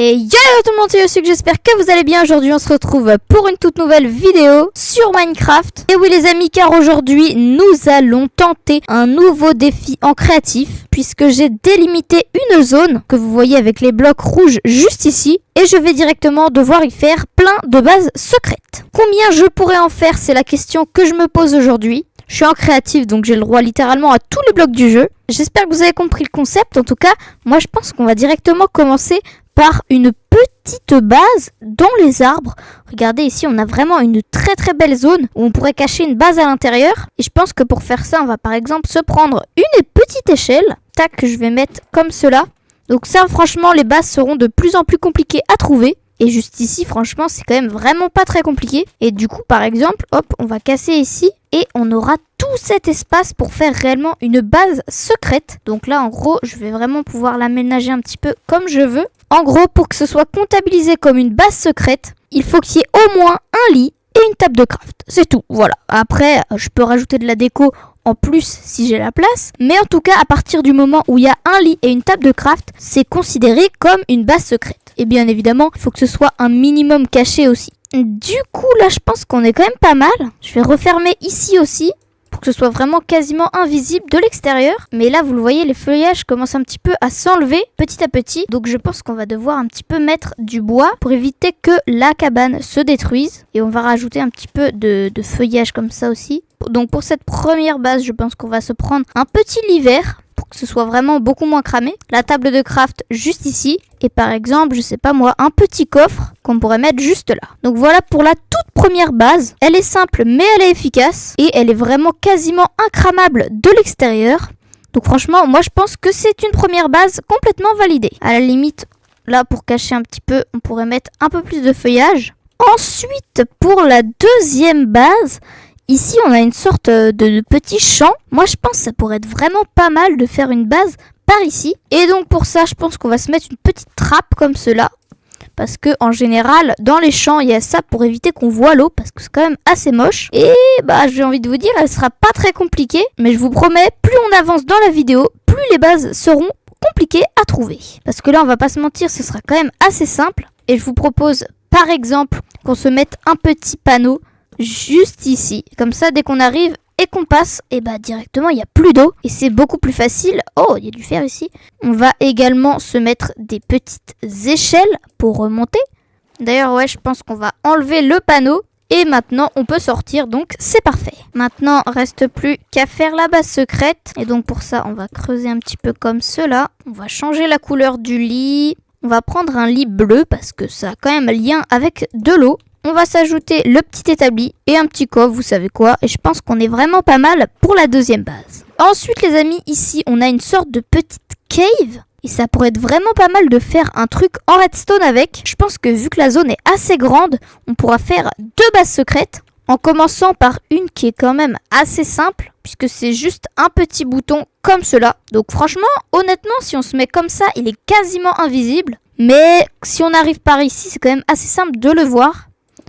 Et yo tout le monde, c'est Yosuke, j'espère que vous allez bien. Aujourd'hui on se retrouve pour une toute nouvelle vidéo sur Minecraft. Et oui les amis, car aujourd'hui nous allons tenter un nouveau défi en créatif, puisque j'ai délimité une zone que vous voyez avec les blocs rouges juste ici. Et je vais directement devoir y faire plein de bases secrètes. Combien je pourrais en faire, c'est la question que je me pose aujourd'hui. Je suis en créatif, donc j'ai le droit littéralement à tous les blocs du jeu. J'espère que vous avez compris le concept. En tout cas, moi je pense qu'on va directement commencer par une petite base dans les arbres. Regardez ici, on a vraiment une très très belle zone où on pourrait cacher une base à l'intérieur. Et je pense que pour faire ça, on va par exemple se prendre une petite échelle. Tac, que je vais mettre comme cela. Donc ça, franchement, les bases seront de plus en plus compliquées à trouver. Et juste ici, franchement, c'est quand même vraiment pas très compliqué. Et du coup, par exemple, hop, on va casser ici. Et on aura tout cet espace pour faire réellement une base secrète. Donc là, en gros, je vais vraiment pouvoir l'aménager un petit peu comme je veux. En gros, pour que ce soit comptabilisé comme une base secrète, il faut qu'il y ait au moins un lit et une table de craft. C'est tout, voilà. Après, je peux rajouter de la déco en plus si j'ai la place. Mais en tout cas, à partir du moment où il y a un lit et une table de craft, c'est considéré comme une base secrète. Et bien évidemment, il faut que ce soit un minimum caché aussi. Du coup, là, je pense qu'on est quand même pas mal. Je vais refermer ici aussi, pour que ce soit vraiment quasiment invisible de l'extérieur. Mais là, vous le voyez, les feuillages commencent un petit peu à s'enlever petit à petit. Donc je pense qu'on va devoir un petit peu mettre du bois pour éviter que la cabane se détruise. Et on va rajouter un petit peu de feuillage comme ça aussi. Donc pour cette première base, je pense qu'on va se prendre un petit lit vert pour que ce soit vraiment beaucoup moins cramé. La table de craft juste ici. Et par exemple, je sais pas moi, un petit coffre qu'on pourrait mettre juste là. Donc voilà pour la toute première base. Elle est simple mais elle est efficace. Et elle est vraiment quasiment incramable de l'extérieur. Donc franchement, moi je pense que c'est une première base complètement validée. À la limite, là pour cacher un petit peu, on pourrait mettre un peu plus de feuillage. Ensuite, pour la deuxième base, ici on a une sorte de petit champ. Moi je pense que ça pourrait être vraiment pas mal de faire une base par ici. Et donc pour ça, je pense qu'on va se mettre une petite trappe comme cela. Parce que en général, dans les champs, il y a ça pour éviter qu'on voit l'eau. Parce que c'est quand même assez moche. Et bah j'ai envie de vous dire, elle sera pas très compliquée. Mais je vous promets, plus on avance dans la vidéo, plus les bases seront compliquées à trouver. Parce que là, on va pas se mentir, ce sera quand même assez simple. Et je vous propose par exemple qu'on se mette un petit panneau juste ici. Comme ça, dès qu'on arrive et qu'on passe, et bah directement il n'y a plus d'eau et c'est beaucoup plus facile. Oh, il y a du fer ici. On va également se mettre des petites échelles pour remonter. D'ailleurs ouais, je pense qu'on va enlever le panneau et maintenant on peut sortir, donc c'est parfait. Maintenant reste plus qu'à faire la base secrète et donc pour ça on va creuser un petit peu comme cela. On va changer la couleur du lit. On va prendre un lit bleu parce que ça a quand même lien avec de l'eau. On va s'ajouter le petit établi et un petit coffre, vous savez quoi. Et je pense qu'on est vraiment pas mal pour la deuxième base. Ensuite les amis, ici on a une sorte de petite cave. Et ça pourrait être vraiment pas mal de faire un truc en redstone avec. Je pense que vu que la zone est assez grande, on pourra faire deux bases secrètes. En commençant par une qui est quand même assez simple, puisque c'est juste un petit bouton comme cela. Donc franchement, honnêtement, si on se met comme ça, il est quasiment invisible. Mais si on arrive par ici, c'est quand même assez simple de le voir.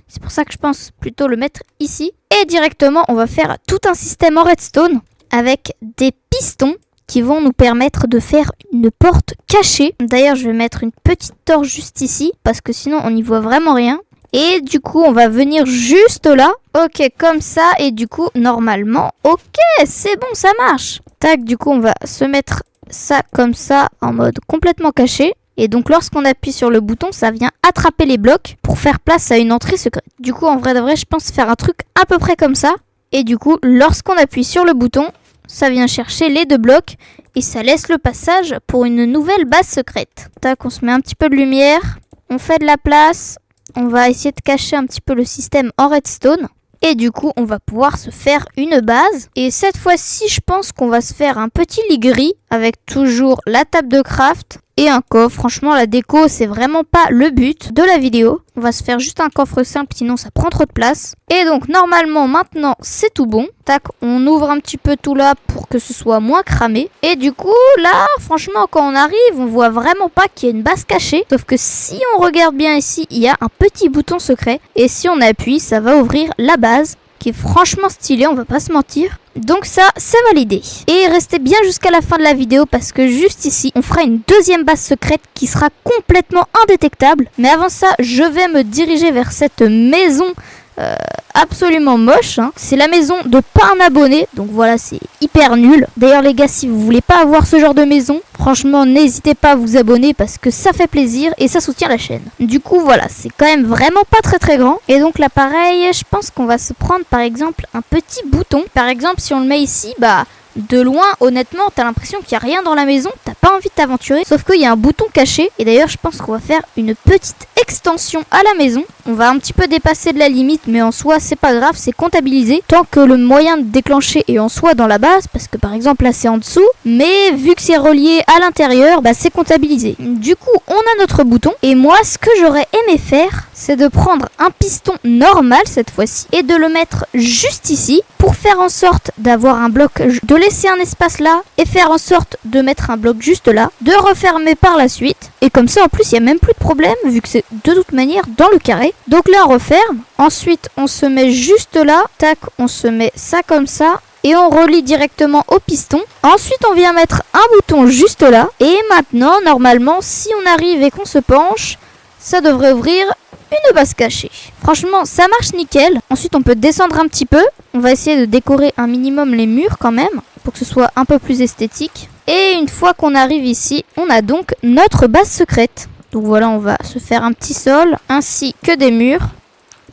C'est pour ça que je pense plutôt le mettre ici. Et directement, on va faire tout un système en redstone avec des pistons qui vont nous permettre de faire une porte cachée. D'ailleurs, je vais mettre une petite torche juste ici parce que sinon, on n'y voit vraiment rien. Et du coup, on va venir juste là. Ok, comme ça. Et du coup, normalement, ok, c'est bon, ça marche. Tac, du coup, on va se mettre ça comme ça en mode complètement caché. Et donc lorsqu'on appuie sur le bouton, ça vient attraper les blocs pour faire place à une entrée secrète. Du coup, en vrai de vrai, je pense faire un truc à peu près comme ça. Et du coup, lorsqu'on appuie sur le bouton, ça vient chercher les deux blocs et ça laisse le passage pour une nouvelle base secrète. Tac, on se met un petit peu de lumière, on fait de la place, on va essayer de cacher un petit peu le système en redstone. Et du coup, on va pouvoir se faire une base. Et cette fois-ci, je pense qu'on va se faire un petit lit gris avec toujours la table de craft et un coffre. Franchement, la déco, c'est vraiment pas le but de la vidéo. On va se faire juste un coffre simple, sinon ça prend trop de place. Et donc, normalement, maintenant, c'est tout bon. Tac, on ouvre un petit peu tout là pour que ce soit moins cramé. Et du coup, là, franchement, quand on arrive, on voit vraiment pas qu'il y a une base cachée. Sauf que si on regarde bien ici, il y a un petit bouton secret. Et si on appuie, ça va ouvrir la base. qui est franchement stylé, on va pas se mentir. Donc ça, c'est validé. Et restez bien jusqu'à la fin de la vidéo parce que juste ici, on fera une deuxième base secrète qui sera complètement indétectable. Mais avant ça, je vais me diriger vers cette maison absolument moche, hein. C'est la maison de pas un abonné, donc voilà, c'est hyper nul. D'ailleurs les gars, si vous voulez pas avoir ce genre de maison, franchement n'hésitez pas à vous abonner parce que ça fait plaisir et ça soutient la chaîne. Du coup voilà, c'est quand même vraiment pas très grand. Et donc là pareil, je pense qu'on va se prendre par exemple un petit bouton. Par exemple si on le met ici, bah de loin, honnêtement, t'as l'impression qu'il n'y a rien dans la maison, t'as pas envie de t'aventurer, sauf qu'il y a un bouton caché. Et d'ailleurs, je pense qu'on va faire une petite extension à la maison. On va un petit peu dépasser de la limite, mais en soi, c'est pas grave, c'est comptabilisé. Tant que le moyen de déclencher est en soi dans la base, parce que par exemple là c'est en dessous, mais vu que c'est relié à l'intérieur, bah c'est comptabilisé. Du coup, on a notre bouton, et moi, ce que j'aurais aimé faire, c'est de prendre un piston normal cette fois-ci, et de le mettre juste ici, pour faire en sorte d'avoir un bloc, de laisser un espace là, et faire en sorte de mettre un bloc juste là, de refermer par la suite, et comme ça en plus il n'y a même plus de problème, vu que c'est de toute manière dans le carré. Donc là on referme, ensuite on se met juste là, tac, on se met ça comme ça, et on relie directement au piston. Ensuite on vient mettre un bouton juste là, et maintenant normalement si on arrive et qu'on se penche, ça devrait ouvrir une base cachée. Franchement, ça marche nickel. Ensuite, on peut descendre un petit peu. On va essayer de décorer un minimum les murs quand même, pour que ce soit un peu plus esthétique. Et une fois qu'on arrive ici, on a donc notre base secrète. Donc voilà, on va se faire un petit sol, ainsi que des murs.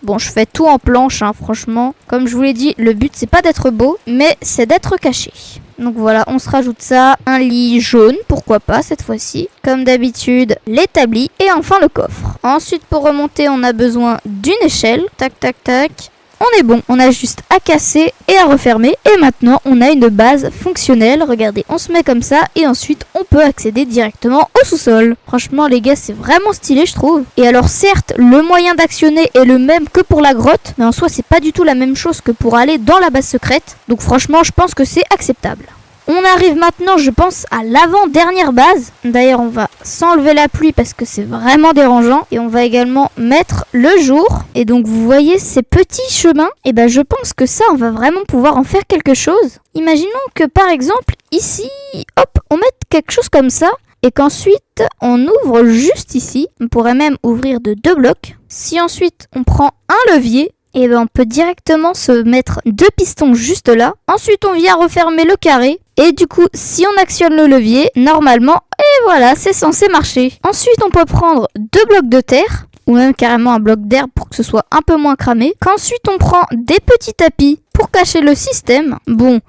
Bon, je fais tout en planche, hein, franchement. Comme je vous l'ai dit, le but, c'est pas d'être beau, mais c'est d'être caché. Donc voilà, on se rajoute ça, un lit jaune, pourquoi pas cette fois-ci. Comme d'habitude, l'établi et enfin le coffre. Ensuite, pour remonter, on a besoin d'une échelle. Tac, tac, tac. On est bon, on a juste à casser et à refermer. Et maintenant, on a une base fonctionnelle. Regardez, on se met comme ça et ensuite, on peut accéder directement au sous-sol. Franchement, les gars, c'est vraiment stylé, je trouve. Et alors, certes, le moyen d'actionner est le même que pour la grotte. Mais en soi, c'est pas du tout la même chose que pour aller dans la base secrète. Donc franchement, je pense que c'est acceptable. On arrive maintenant, je pense, à l'avant-dernière base. D'ailleurs, on va s'enlever la pluie parce que c'est vraiment dérangeant. Et on va également mettre le jour. Et donc, vous voyez ces petits chemins. Et ben, je pense que ça, on va vraiment pouvoir en faire quelque chose. Imaginons que, par exemple, ici, hop, on mette quelque chose comme ça. Et qu'ensuite, on ouvre juste ici. On pourrait même ouvrir de 2 blocs. Si ensuite, on prend un levier, et ben on peut directement se mettre 2 pistons juste là. Ensuite, on vient refermer le carré. Et du coup, si on actionne le levier, normalement, et voilà, c'est censé marcher. Ensuite, on peut prendre 2 blocs de terre, ou même carrément un bloc d'herbe pour que ce soit un peu moins cramé. Qu'ensuite, on prend des petits tapis pour cacher le système. Bon,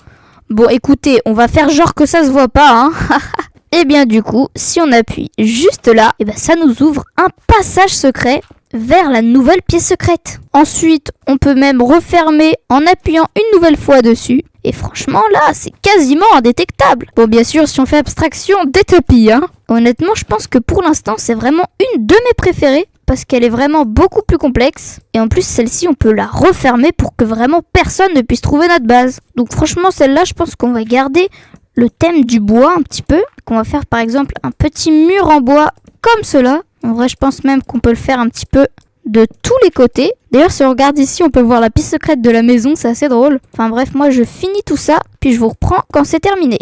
écoutez, on va faire genre que ça se voit pas, hein. Et bien du coup, si on appuie juste là, et ben ça nous ouvre un passage secret vers la nouvelle pièce secrète. Ensuite, on peut même refermer en appuyant une nouvelle fois dessus. Et franchement, là, c'est quasiment indétectable. Bon, bien sûr, si on fait abstraction des tapis, hein. Honnêtement, je pense que pour l'instant, c'est vraiment une de mes préférées. Parce qu'elle est vraiment beaucoup plus complexe. Et en plus, celle-ci, on peut la refermer pour que vraiment personne ne puisse trouver notre base. Donc franchement, celle-là, je pense qu'on va garder le thème du bois un petit peu. Qu'on va faire par exemple un petit mur en bois comme cela. En vrai, je pense même qu'on peut le faire un petit peu de tous les côtés. D'ailleurs, si on regarde ici, on peut voir la piste secrète de la maison, c'est assez drôle. Enfin bref, moi je finis tout ça, puis je vous reprends quand c'est terminé.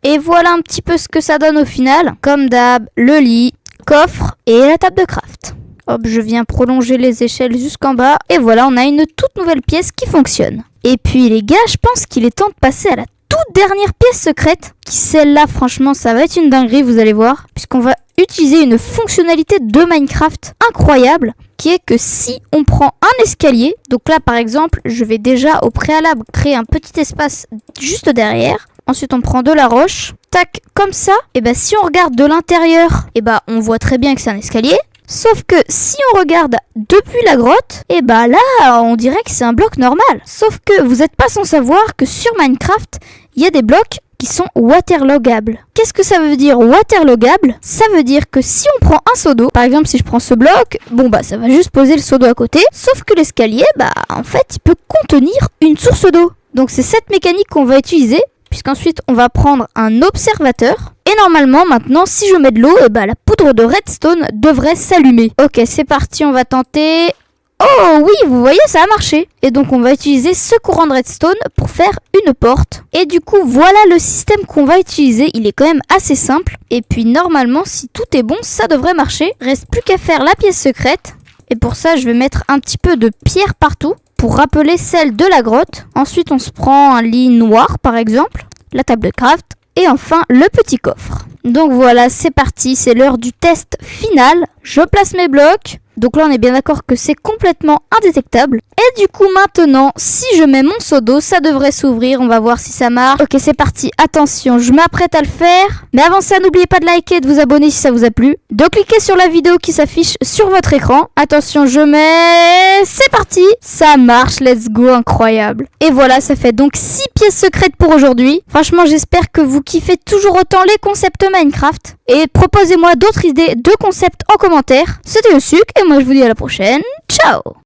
Et voilà un petit peu ce que ça donne au final. Comme d'hab, le lit, coffre et la table de craft. Hop, je viens prolonger les échelles jusqu'en bas. Et voilà, on a une toute nouvelle pièce qui fonctionne. Et puis les gars, je pense qu'il est temps de passer à la toute dernière pièce secrète. Qui celle-là, franchement, ça va être une dinguerie, vous allez voir. Puisqu'on va utiliser une fonctionnalité de Minecraft incroyable. Qui est que si on prend un escalier. Donc là, par exemple, je vais déjà au préalable créer un petit espace juste derrière. Ensuite, on prend de la roche. Tac, comme ça. Et ben si on regarde de l'intérieur, et ben on voit très bien que c'est un escalier. Sauf que si on regarde depuis la grotte, et bah là, on dirait que c'est un bloc normal. Sauf que vous n'êtes pas sans savoir que sur Minecraft, il y a des blocs qui sont waterlogables. Qu'est-ce que ça veut dire waterlogable? Ça veut dire que si on prend un seau d'eau, par exemple si je prends ce bloc, bon bah ça va juste poser le seau d'eau à côté. Sauf que l'escalier, bah en fait, il peut contenir une source d'eau. Donc c'est cette mécanique qu'on va utiliser, puisqu'ensuite on va prendre un observateur. Et normalement, maintenant, si je mets de l'eau, et bah, la poudre de redstone devrait s'allumer. Ok, c'est parti, on va tenter. Oh oui, vous voyez, ça a marché. Et donc on va utiliser ce courant de redstone pour faire une porte. Et du coup, voilà le système qu'on va utiliser. Il est quand même assez simple. Et puis normalement, si tout est bon, ça devrait marcher. Reste plus qu'à faire la pièce secrète. Et pour ça, je vais mettre un petit peu de pierre partout pour rappeler celle de la grotte. Ensuite, on se prend un lit noir par exemple, la table de craft et enfin le petit coffre. Donc voilà, c'est parti, c'est l'heure du test final. Je place mes blocs. Donc là, on est bien d'accord que c'est complètement indétectable. Et du coup, maintenant, si je mets mon seau d'eau, ça devrait s'ouvrir. On va voir si ça marche. Ok, c'est parti. Attention, je m'apprête à le faire. Mais avant ça, n'oubliez pas de liker et de vous abonner si ça vous a plu. De cliquer sur la vidéo qui s'affiche sur votre écran. Attention, je mets... C'est parti. Ça marche, let's go, incroyable. Et voilà, ça fait donc 6 pièces secrètes pour aujourd'hui. Franchement, j'espère que vous kiffez toujours autant les concepts Minecraft. Et proposez-moi d'autres idées de concepts en commentaire. C'était le sucre et moi je vous dis à la prochaine. Ciao!